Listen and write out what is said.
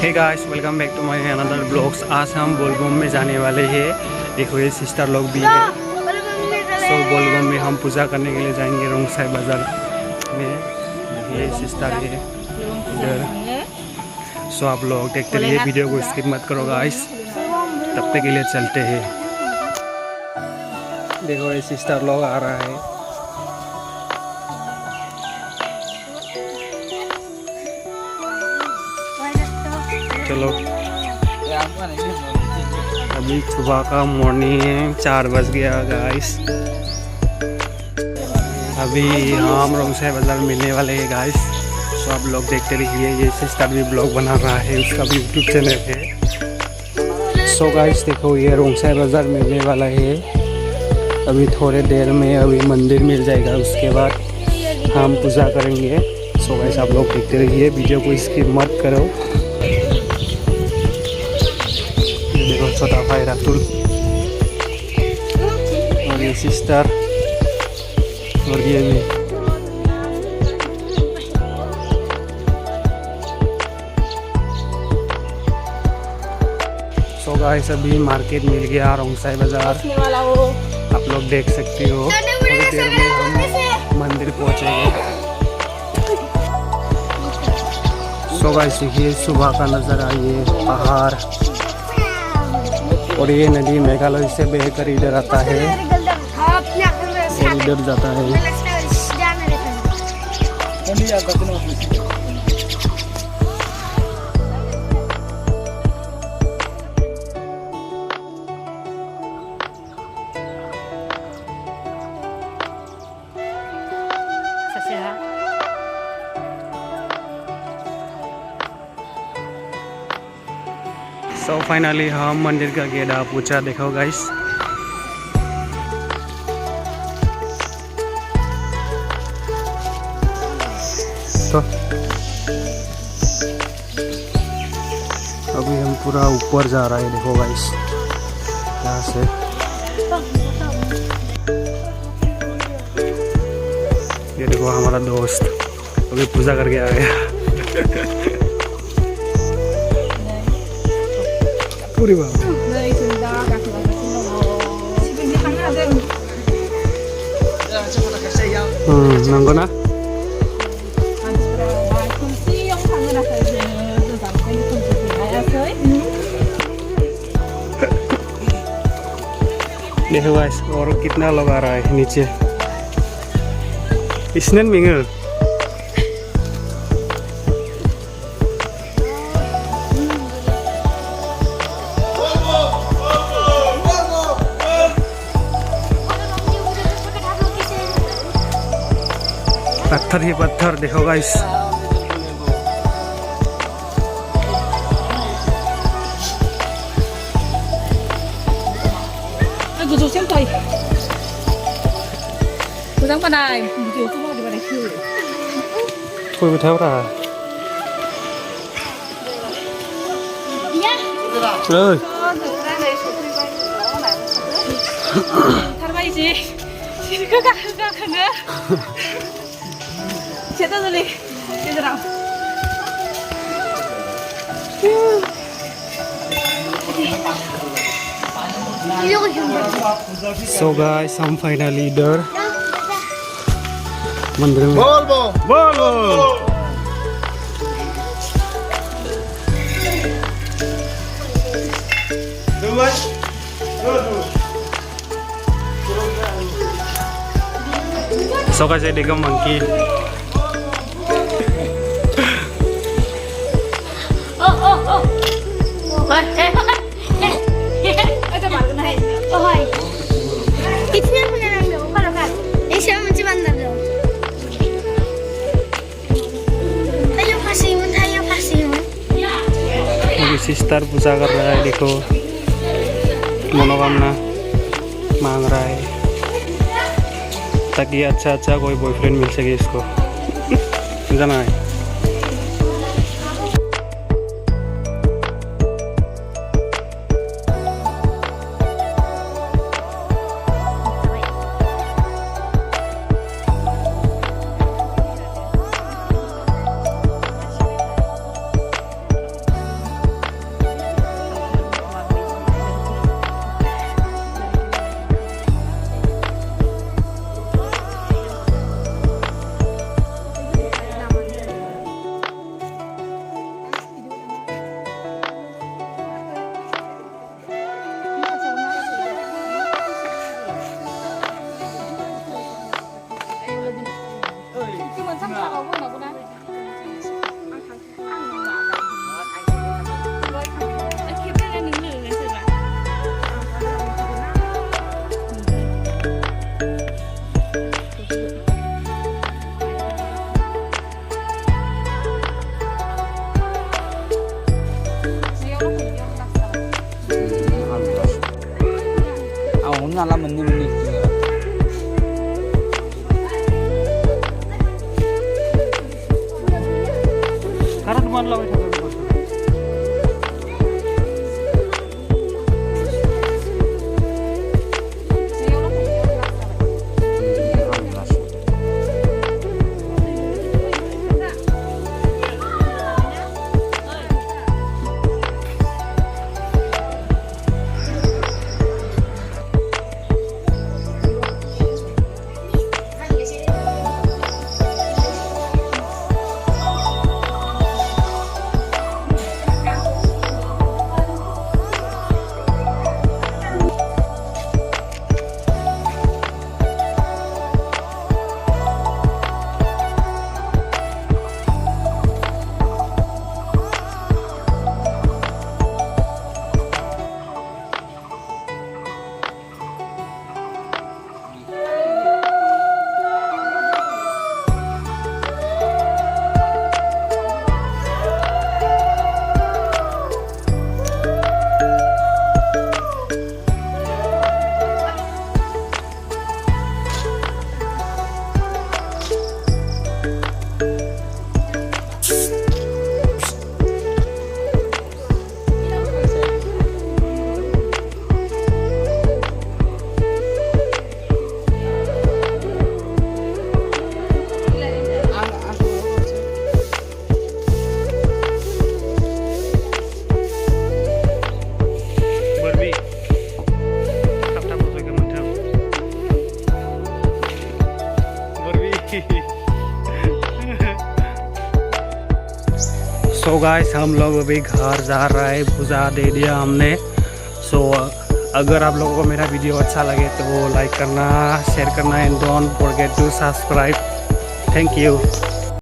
Hey guys, welcome back to my another blogs. आज हम बोलबम में जाने वाले हैं। देखो ये सिस्टर लोग भी है। सो बोलबम में हम पूजा करने के लिए जाएंगे रोंगसाई बाजार में। ये सिस्टर है इधर। सो आप लोग देखते रहिए, वीडियो को स्किप मत करो गाइस। तब तक के लिए चलते हैं। देखो ये सिस्टर लोग आ रहा है। चलो, अभी सुबह का मॉर्निंग 4 बज गया गाइस। अभी हम रोंगसाई बाजार मिलने वाले हैं गाइस। तो आप लोग देखते रहिए। ये सिस्टर भी ब्लॉग बना रहा है, उसका भी यूट्यूब चैनल है। सो गाइस देखो, ये रोंगसाई बाजार मिलने वाला है। अभी थोड़े देर में अभी मंदिर मिल जाएगा, उसके बाद हम पूजा करेंगे। सो गाइस आप लोग देखते रहिए, वीडियो को स्किप मत करो। देखो छोटा भाई रातुल और ये सिस्टर और ये भी। सो गाइस अभी मार्केट मिल गया रोंगसाई बाजार, आप लोग देख सकते हो। थोड़ी देर में हम मंदिर पहुंचेंगे। सो गाइस देखिए, सुबह का नज़ारा, ये पहाड़ और ये नदी मेघालय से बहकर इधर आता है और इधर जाता है। सो फाइनली हम मंदिर का गेट आ पूछा। देखो गाइस, तो अभी हम पूरा ऊपर जा रहा है। देखो गाइस, यहाँ से ये देखो हमारा दोस्त अभी पूजा करके आ गया। पूरी बात नंगो ना। देखो गाइस, और कितना लोग आ रहा है नीचे। इसने मिंगल पत्थर ही पत्थर। देखो guys, thôi mới theo ra ơi So guys, हम finally इधर मंदिर में। बोल So guys, I देखो monkey। सिस्टर पूजा कर रहा है। देखो मनोकामना मांग रहा है ताकि अच्छा कोई बॉयफ्रेंड मिल सके इसको। जाना है। नाला मंदी मंदी karena teman lo itu so guys हम लोग अभी घर जा रहे हैं, पूजा दे दिया हमने। सो अगर आप लोगों को मेरा वीडियो अच्छा लगे तो लाइक करना, शेयर करना and don't forget to subscribe. Thank you.